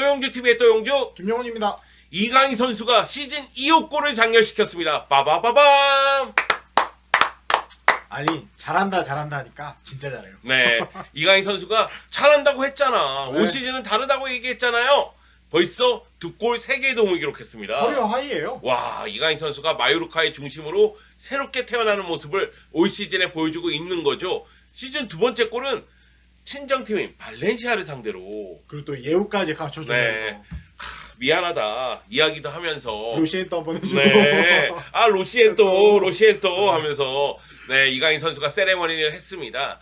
또용주TV의 또용주 김영훈입니다. 이강인 선수가 시즌 2호 골을 장렬시켰습니다. 빠바바밤. 아니 잘한다 하니까 진짜 잘해요. 네, 이강인 선수가 잘한다고 했잖아. 네. 올 시즌은 다르다고 얘기했잖아요. 벌써 2골 3개의 도움을 기록했습니다. 커리어 하이예요. 와, 이강인 선수가 마요르카의 중심으로 새롭게 태어나는 모습을 올 시즌에 보여주고 있는 거죠. 시즌 두 번째 골은 친정팀인 발렌시아를 상대로. 그리고 또 예우까지 갖춰주면서 네. 미안하다 이야기도 하면서 루시엔도 한번 해주고. 네. 아 로시엔토 하면서 네, 이강인 선수가 세레머니를 했습니다.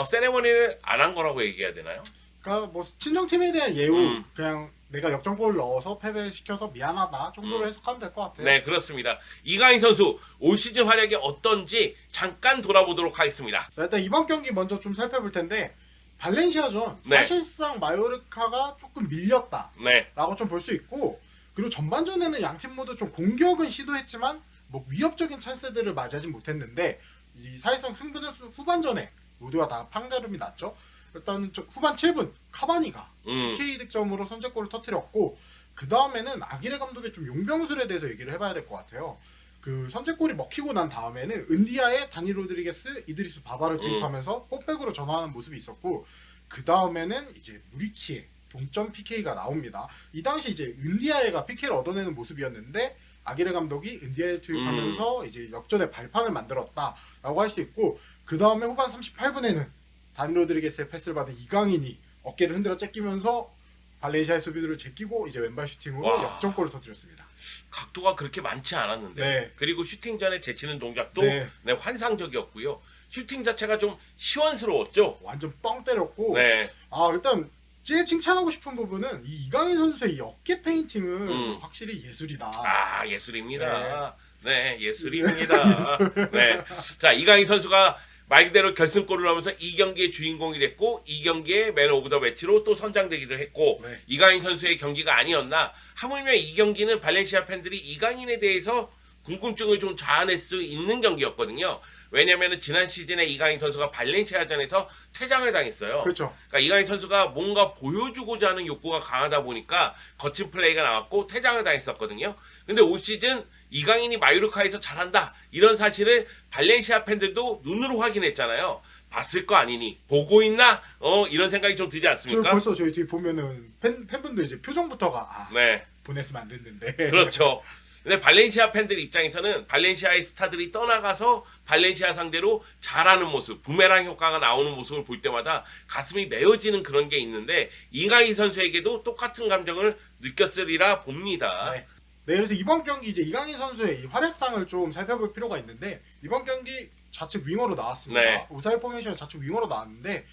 세레머니를 안 한 거라고 얘기해야 되나요? 그러니까 뭐 친정팀에 대한 예우 그냥 내가 역전골을 넣어서 패배시켜서 미안하다 정도로 해석하면 될 것 같아요. 네, 그렇습니다. 이강인 선수 올 시즌 활약이 어떤지 잠깐 돌아보도록 하겠습니다. 자, 일단 이번 경기 먼저 좀 살펴볼 텐데 발렌시아전 네. 사실상 마요르카가 조금 밀렸다 네, 라고 좀 볼 수 있고, 그리고 전반전에는 양팀 모두 좀 공격은 시도했지만 뭐 위협적인 찬스들을 맞이하지 못했는데 이 사실상 승부는 후반전에 모두가 다 판가름이 났죠. 일단 후반 7분 카바니가 PK 득점으로 선제골을 터뜨렸고, 그 다음에는 아기레 감독의 좀 용병술에 대해서 얘기를 해봐야 될 것 같아요. 그 선제골이 먹히고 난 다음에는 은디아의 다니 로드리게스, 이드리스 바바를 투입하면서 포백으로 전환하는 모습이 있었고, 그 다음에는 이제 무리키의 동점 PK가 나옵니다. 이 당시 이제 은디아에가 PK를 얻어내는 모습이었는데 아기레 감독이 은디아를 투입하면서 이제 역전의 발판을 만들었다라고 할 수 있고, 그 다음에 후반 38분에는 다니 로드리게스의 패스를 받은 이강인이 어깨를 흔들어 째끼면서 발렌시아의 수비들을 제끼고 이제 왼발 슈팅으로 와. 역전골을 터뜨렸습니다. 각도가 그렇게 많지 않았는데 네. 그리고 슈팅 전에 제치는 동작도 네. 네, 환상적이었고요. 슈팅 자체가 좀 시원스러웠죠. 완전 뻥 때렸고, 네, 일단 제일 칭찬하고 싶은 부분은 이 이강인 선수의 이 어깨 페인팅은 확실히 예술이다. 아 예술입니다. 네, 예술입니다. 네, 자 이강인 선수가 말 그대로 결승골을 넣으면서 이 경기의 주인공이 됐고 이 경기의 맨 오브 더 매치로 또 선정되기도 했고, 네. 이강인 선수의 경기가 아니었나. 하물며 이 경기는 발렌시아 팬들이 이강인에 대해서 궁금증을 좀 자아낼 수 있는 경기였거든요. 왜냐하면 지난 시즌에 이강인 선수가 발렌시아전에서 퇴장을 당했어요. 그렇죠. 그러니까 이강인 선수가 뭔가 보여주고자 하는 욕구가 강하다 보니까 거친 플레이가 나왔고 퇴장을 당했었거든요. 근데 올 시즌 이강인이 마요르카에서 잘한다 이런 사실을 발렌시아 팬들도 눈으로 확인했잖아요. 봤을 거 아니니 보고 있나? 이런 생각이 좀 들지 저 않습니까? 벌써 저희 뒤에 보면은 팬분들 이제 표정부터가 네, 보냈으면 안 됐는데. 그렇죠. 근데 발렌시아 팬들 입장에서는 발렌시아의 스타들이 떠나가서 발렌시아 상대로 잘하는 모습, 부메랑 효과가 나오는 모습을 볼 때마다 가슴이 메어지는 그런 게 있는데 이강인 선수에게도 똑같은 감정을 느꼈으리라 봅니다. 네. 네, 그래서 이번 경기 이제 이강인 선수의 이 활약상을 좀 살펴볼 필요가 있는데, 이번 경기 좌측 윙어로 나왔습니다. 네. 우사일 포메이션 좌측 윙어로 나왔는데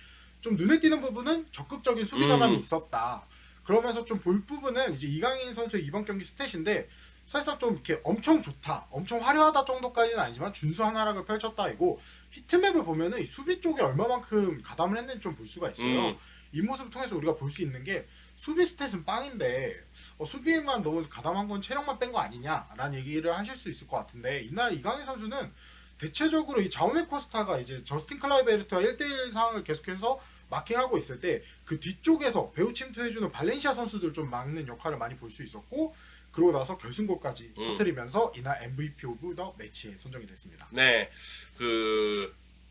좀 눈에 띄는 부분은 적극적인 수비 가담이 있었다. 그러면서 좀 볼 부분은 이제 이강인 선수의 이번 경기 스탯인데 사실상 좀 이렇게 엄청 좋다, 엄청 화려하다 정도까지는 아니지만 준수한 활약을 펼쳤다이고, 히트맵을 보면은 이 수비 쪽에 얼마만큼 가담을 했는지 좀 볼 수가 있어요. 이 모습을 통해서 우리가 볼 수 있는 게 수비 스탯은 빵인데 수비에만 너무 가담한 건 체력만 뺀 거 아니냐라는 얘기를 하실 수 있을 것 같은데, 이날 이강인 선수는 대체적으로 이 자오메 코스타가 이제 저스틴 클라이베르트와 1대1 상황을 계속해서 마킹하고 있을 때 그 뒤쪽에서 배후 침투해주는 발렌시아 선수들 좀 막는 역할을 많이 볼 수 있었고, 그러고 나서 결승골까지 터뜨리면서 이날 MVP 오브 더 매치에 선정이 됐습니다. 네,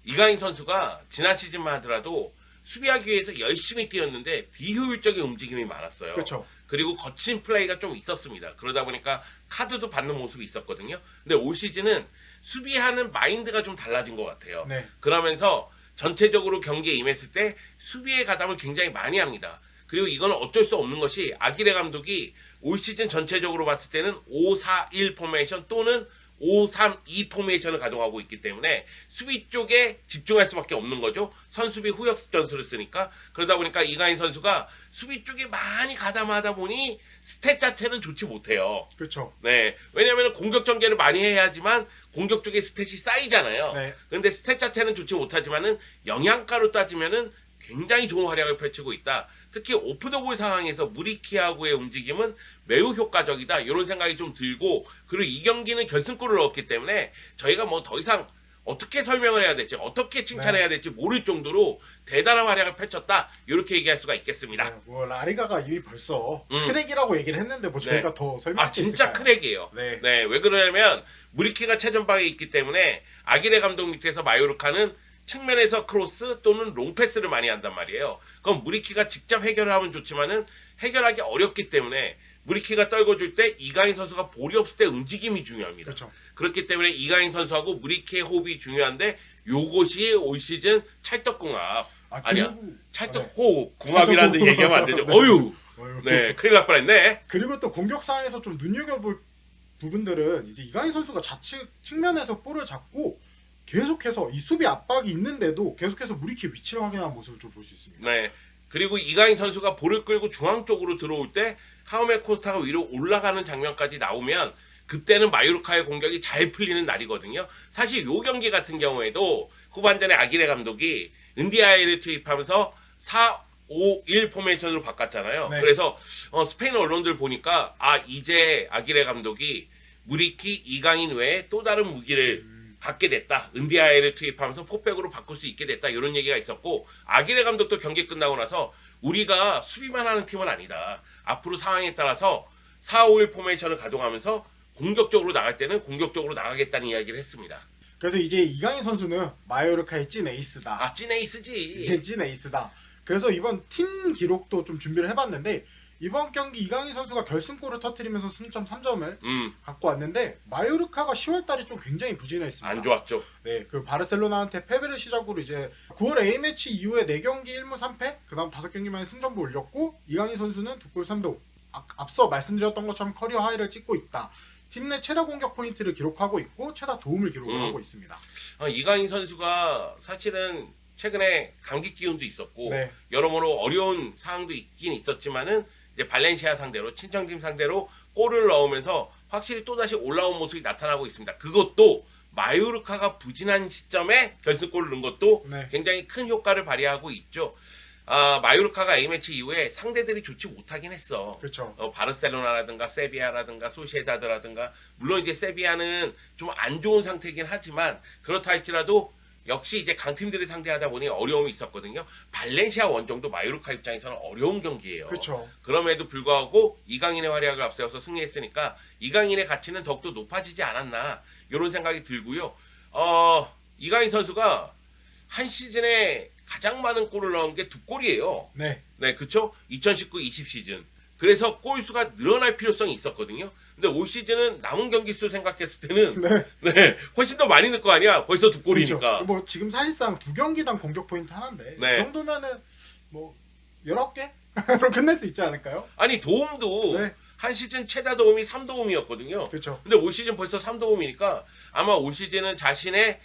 이강인 선수가 지난 시즌만 하더라도 수비하기 위해서 열심히 뛰었는데 비효율적인 움직임이 많았어요. 그렇죠. 그리고 거친 플레이가 좀 있었습니다. 그러다 보니까 카드도 받는 모습이 있었거든요. 근데 올 시즌은 수비하는 마인드가 좀 달라진 것 같아요. 네. 그러면서 전체적으로 경기에 임했을 때 수비의 가담을 굉장히 많이 합니다. 그리고 이건 어쩔 수 없는 것이 아기레 감독이 올 시즌 전체적으로 봤을 때는 5-4-1 포메이션 또는 5-3-2 포메이션을 가동하고 있기 때문에 수비 쪽에 집중할 수밖에 없는 거죠. 선수비 후역 전술을 쓰니까. 그러다 보니까 이강인 선수가 수비 쪽에 많이 가담하다 보니 스탯 자체는 좋지 못해요. 그렇죠. 네, 왜냐하면 공격 전개를 많이 해야지만 공격 쪽에 스탯이 쌓이잖아요. 네. 근데 스탯 자체는 좋지 못하지만은 영양가로 따지면은 굉장히 좋은 활약을 펼치고 있다. 특히 오프 더 볼 상황에서 무리키하고의 움직임은 매우 효과적이다. 이런 생각이 좀 들고, 그리고 이 경기는 결승골을 넣었기 때문에 저희가 뭐 더 이상 어떻게 설명을 해야 될지 어떻게 칭찬해야 될지 모를 정도로 대단한 활약을 펼쳤다. 이렇게 얘기할 수가 있겠습니다. 네, 뭐 라리가가 이미 벌써 음. 크랙이라고 얘기를 했는데 뭐 저희가 더 설명할 아 게 진짜 있을까요? 크랙이에요. 네. 네, 왜 그러냐면 무리키가 최전방에 있기 때문에 아기레 감독 밑에서 마요르카는 측면에서 크로스 또는 롱패스를 많이 한단 말이에요. 그럼 무리키가 직접 해결을 하면 좋지만은 해결하기 어렵기 때문에 무리키가 떨궈줄 때 이강인 선수가 볼이 없을 때 움직임이 중요합니다. 그렇죠. 그렇기 때문에 이강인 선수하고 무리키의 호흡이 중요한데 요것이 올 시즌 찰떡궁합 아니야 그리고 찰떡호흡 궁합이라는 찰떡호흡. 얘기하면 안 되죠. 네. 어휴 어휴. 네 큰일 날 뻔했네. 그리고 또 공격 상황에서 좀 눈여겨볼 부분들은 이제 이강인 선수가 좌측 측면에서 볼을 잡고 계속해서 이 수비 압박이 있는데도 계속해서 무리키의 위치를 확인하는 모습을 좀 볼 수 있습니다. 네. 그리고 이강인 선수가 볼을 끌고 중앙 쪽으로 들어올 때 하우메 코스타가 위로 올라가는 장면까지 나오면 그때는 마요르카의 공격이 잘 풀리는 날이거든요. 사실 요 경기 같은 경우에도 후반전에 아기레 감독이 은디아이를 투입하면서 4-5-1 포메이션으로 바꿨잖아요. 네. 그래서 스페인 언론들 보니까 이제 아기레 감독이 무리키, 이강인 외에 또 다른 무기를 갖게 됐다. 은디아이를 투입하면서 포백으로 바꿀 수 있게 됐다. 이런 얘기가 있었고 아기레 감독도 경기 끝나고 나서 우리가 수비만 하는 팀은 아니다. 앞으로 상황에 따라서 4-5-1 포메이션을 가동하면서 공격적으로 나갈 때는 공격적으로 나가겠다는 이야기를 했습니다. 그래서 이제 이강인 선수는 마요르카의 찐 에이스다. 찐 에이스지. 이제 찐 에이스다. 그래서 이번 팀 기록도 좀 준비를 해봤는데 이번 경기 이강인 선수가 결승골을 터뜨리면서 승점 3점을 갖고 왔는데 마요르카가 10월달에 좀 굉장히 부진했습니다. 안 좋았죠. 네, 그 바르셀로나한테 패배를 시작으로 이제 9월 A매치 이후에 4경기 1무 3패, 그다음 5경기 만에 승점도 올렸고 이강인 선수는 2골 3도. 앞서 말씀드렸던 것처럼 커리어 하이를 찍고 있다. 팀 내 최다 공격 포인트를 기록하고 있고 최다 도움을 기록하고 있습니다. 이강인 선수가 사실은 최근에 감기 기운도 있었고 네. 여러모로 어려운 상황도 있긴 있었지만은 이제 발렌시아 상대로 친정팀 상대로 골을 넣으면서 확실히 또다시 올라온 모습이 나타나고 있습니다. 그것도 마요르카가 부진한 시점에 결승골을 넣은 것도 네. 굉장히 큰 효과를 발휘하고 있죠. 마요르카가 A매치 이후에 상대들이 좋지 못하긴 했어. 그렇죠. 바르셀로나라든가 세비야라든가 소시에다드라든가 물론 이제 세비야는 좀 안 좋은 상태이긴 하지만 그렇다 할지라도 역시 이제 강팀들을 상대하다 보니 어려움이 있었거든요. 발렌시아 원정도 마요르카 입장에서는 어려운 경기예요. 그렇죠. 그럼에도 불구하고 이강인의 활약을 앞세워서 승리했으니까 이강인의 가치는 더욱더 높아지지 않았나 이런 생각이 들고요. 이강인 선수가 한 시즌에 가장 많은 골을 넣은 게 2골이에요. 네. 네, 그쵸? 2019-20 시즌. 그래서 골 수가 늘어날 필요성이 있었거든요. 근데 올 시즌은 남은 경기 수 생각했을 때는 네, 훨씬 더 많이 넣을 거 아니야. 벌써 2골이니까. 그렇죠. 뭐 지금 사실상 2경기당 공격 포인트 하나인데 네. 이 정도면은 뭐 19개로 끝낼 수 있지 않을까요? 아니 도움도 네. 한 시즌 최다 도움이 3도움이었거든요. 그렇죠. 근데 올 시즌 벌써 3도움이니까 아마 올 시즌은 자신의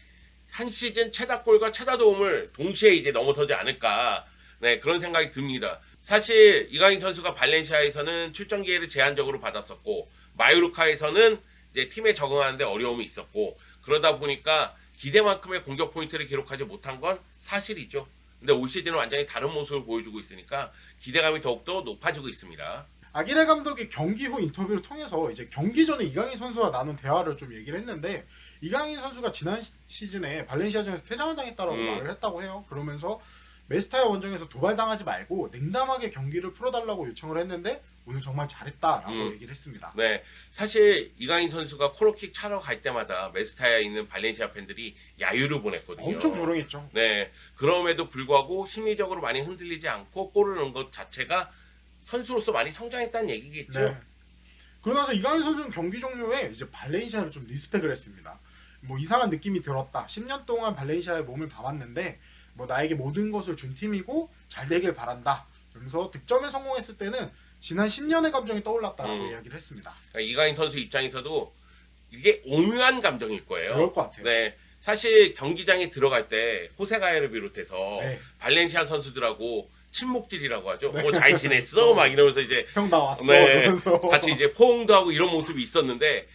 한 시즌 최다골과 최다 도움을 동시에 이제 넘어서지 않을까. 네, 그런 생각이 듭니다. 사실 이강인 선수가 발렌시아에서는 출전 기회를 제한적으로 받았었고 마요르카에서는 이제 팀에 적응하는데 어려움이 있었고 그러다 보니까 기대만큼의 공격 포인트를 기록하지 못한 건 사실이죠. 근데 올 시즌은 완전히 다른 모습을 보여주고 있으니까 기대감이 더욱더 높아지고 있습니다. 아기레 감독이 경기 후 인터뷰를 통해서 이제 경기 전에 이강인 선수와 나눈 대화를 좀 얘기를 했는데 이강인 선수가 지난 시즌에 발렌시아전에서 퇴장을 당했다라고 말을 했다고 해요. 그러면서 메스타야 원정에서 도발당하지 말고 냉담하게 경기를 풀어달라고 요청을 했는데 오늘 정말 잘했다라고 얘기를 했습니다. 네, 사실 이강인 선수가 코너킥 차러 갈 때마다 메스타야에 있는 발렌시아 팬들이 야유를 보냈거든요. 엄청 조롱했죠. 네, 그럼에도 불구하고 심리적으로 많이 흔들리지 않고 골을 넣은 것 자체가 선수로서 많이 성장했다는 얘기겠죠. 네. 그러고 나서 이강인 선수는 경기 종료에 이제 발렌시아를 좀 리스펙을 했습니다. 뭐 이상한 느낌이 들었다. 10년 동안 발렌시아의 몸을 담았는데 뭐 나에게 모든 것을 준 팀이고 잘 되길 바란다. 그러면서 득점에 성공했을 때는 지난 10년의 감정이 떠올랐다라고 이야기를 했습니다. 그러니까 이강인 선수 입장에서도 이게 오묘한 감정일 거예요. 그럴 것 같아요. 네, 사실 경기장에 들어갈 때 호세가야를 비롯해서 네. 발렌시아 선수들하고 친목질이라고 하죠. 잘 지냈어? 막 이러면서 이제 형 나 왔어. 네, 이러면서 같이 이제 포옹도 하고 이런 모습이 있었는데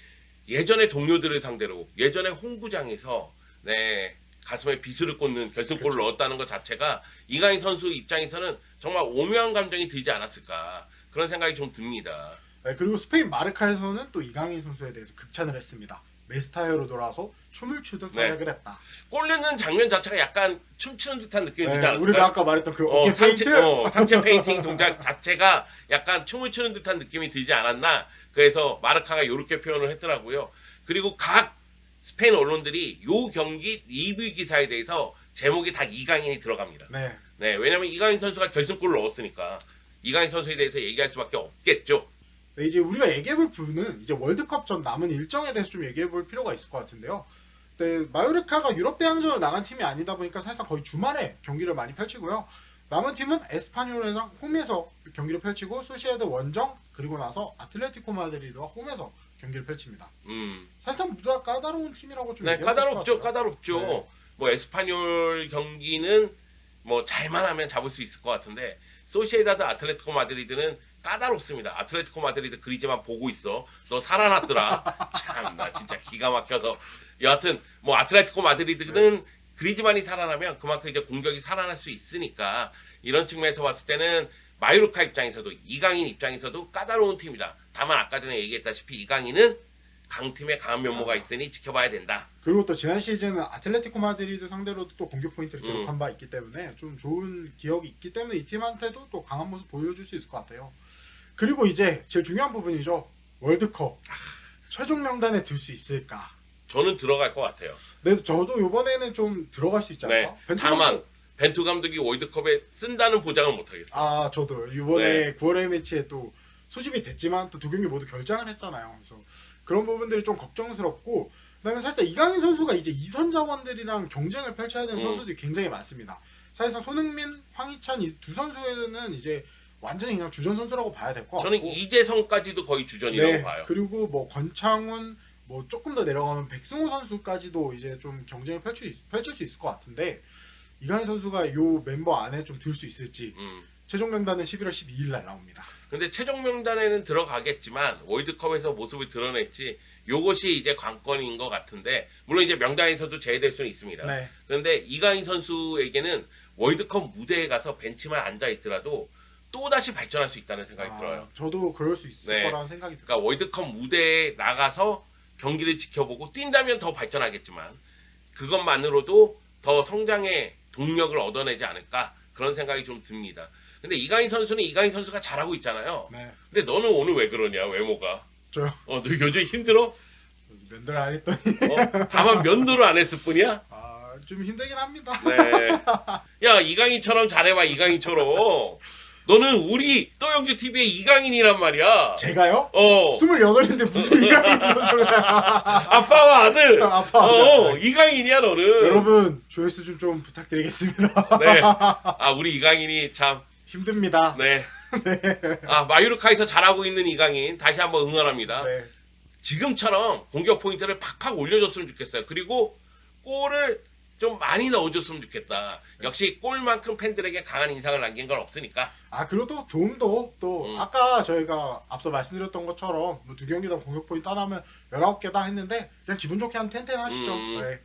예전에 동료들을 상대로 예전에 홍구장에서 네, 가슴에 비수를 꽂는 결승골을 넣었다는 것 자체가 이강인 선수 입장에서는 정말 오묘한 감정이 들지 않았을까 그런 생각이 좀 듭니다. 네, 그리고 스페인 마르카에서는 또 이강인 선수에 대해서 극찬을 했습니다. 메스타이어로 돌아서 춤을 추듯 네. 활약을 했다. 골 넣는 장면 자체가 약간 춤추는 듯한 느낌이 들지 네, 않았을까요? 우리가 아까 말했던 그 어깨 상체, 페인트. 상체 페인팅 동작 자체가 약간 춤을 추는 듯한 느낌이 들지 않았나. 그래서 마르카가 이렇게 표현을 했더라고요. 그리고 각 스페인 언론들이 요 경기 리뷰 기사에 대해서 제목이 다 이강인이 들어갑니다. 네. 네, 왜냐면 이강인 선수가 결승골을 넣었으니까 이강인 선수에 대해서 얘기할 수밖에 없겠죠. 네, 이제 우리가 얘기해볼 부분은 이제 월드컵 전 남은 일정에 대해서 좀 얘기해볼 필요가 있을 것 같은데요. 네, 마요르카가 유럽 대항전을 나간 팀이 아니다 보니까 사실상 거의 주말에 경기를 많이 펼치고요. 남은 팀은 에스파뇰이랑 홈에서 경기를 펼치고 소시에드 원정 그리고 나서 아틀레티코 마드리드와 홈에서 경기를 펼칩니다. 사실상 모두 다 까다로운 팀이라고 좀 네, 얘기할 수 있을 것 까다롭죠, 같아요. 까다롭죠. 네. 뭐 에스파뇰 경기는 뭐 잘만 하면 잡을 수 있을 것 같은데 소시에다드 아틀레티코 마드리드는 까다롭습니다. 아틀레티코 마드리드 그리즈만 보고 있어. 너 살아났더라. 참 나 진짜 기가 막혀서. 여하튼 뭐 아틀레티코 마드리드는 그리즈만이 살아나면 그만큼 이제 공격이 살아날 수 있으니까 이런 측면에서 봤을 때는 마요르카 입장에서도 이강인 입장에서도 까다로운 팀이다. 다만 아까 전에 얘기했다시피 이강인은 강팀의 강한 면모가 있으니 지켜봐야 된다. 그리고 또 지난 시즌은 아틀레티코 마드리드 상대로도 또 공격 포인트를 음. 기록한 바 있기 때문에 좀 좋은 기억이 있기 때문에 이 팀한테도 또 강한 모습 보여줄 수 있을 것 같아요. 그리고 이제 제일 중요한 부분이죠. 월드컵 최종 명단에 들 수 있을까? 저는 들어갈 것 같아요. 네, 저도 이번에는 좀 들어갈 수 있지 않을까? 네. 벤투 다만 감독- 벤투 감독이 월드컵에 쓴다는 보장은 못하겠어요. 아 저도 이번에 네. 9월의 매치에 또 소집이 됐지만 또 두 경기 모두 결장을 했잖아요. 그래서 그런 부분들이 좀 걱정스럽고 그다음에 사실 이강인 선수가 이제 이선 자원들이랑 경쟁을 펼쳐야 되는 선수들이 굉장히 많습니다. 사실상 손흥민, 황희찬 이 두 선수는 이제 완전히 그냥 주전 선수라고 봐야 될 것 같고 저는 이재성까지도 거의 주전이라고 네, 봐요. 그리고 뭐 권창훈 뭐 조금 더 내려가면 백승호 선수까지도 이제 좀 경쟁을 펼칠 수 있을 것 같은데 이강인 선수가 요 멤버 안에 좀 들 수 있을지 최종 명단은 11월 12일 날 나옵니다. 근데 최종 명단에는 들어가겠지만 월드컵에서 모습을 드러냈지 요것이 이제 관건인 것 같은데 물론 이제 명단에서도 제외될 수는 있습니다. 네. 그런데 이강인 선수에게는 월드컵 무대에 가서 벤치만 앉아 있더라도 또 다시 발전할 수 있다는 생각이 들어요. 저도 그럴 수 있을 네. 거라는 생각이 들어요. 그러니까 월드컵 무대에 나가서 경기를 지켜보고 뛴다면 더 발전하겠지만 그것만으로도 더 성장의 동력을 얻어내지 않을까 그런 생각이 좀 듭니다. 근데 이강인 선수는 이강인 선수가 잘하고 있잖아요. 네. 근데 너는 오늘 왜 그러냐 외모가? 저요. 너 요즘 힘들어? 면도를 안 했더니 다만 면도를 안 했을 뿐이야? 좀 힘들긴 합니다. 네. 야 이강인처럼 잘해봐 이강인처럼. 너는 우리 또영주 TV의 이강인이란 말이야. 제가요? 28인데 무슨 이강인 선수가 아빠와 아들. 아빠. 이강인이야 너는. 여러분 조회수 좀 부탁드리겠습니다. 네. 우리 이강인이 참 힘듭니다. 네. 마유르카에서 잘하고 있는 이강인 다시 한번 응원합니다. 네. 지금처럼 공격 포인트를 팍팍 올려줬으면 좋겠어요. 그리고 골을 좀 많이 넣어줬으면 좋겠다. 역시 골만큼 팬들에게 강한 인상을 남긴 건 없으니까. 그리고 또 도움도 또 아까 저희가 앞서 말씀드렸던 것처럼 뭐 2경기당 공격 포인트 하나면 19개다 했는데 그냥 기분 좋게 한 텐텐 하시죠. 네.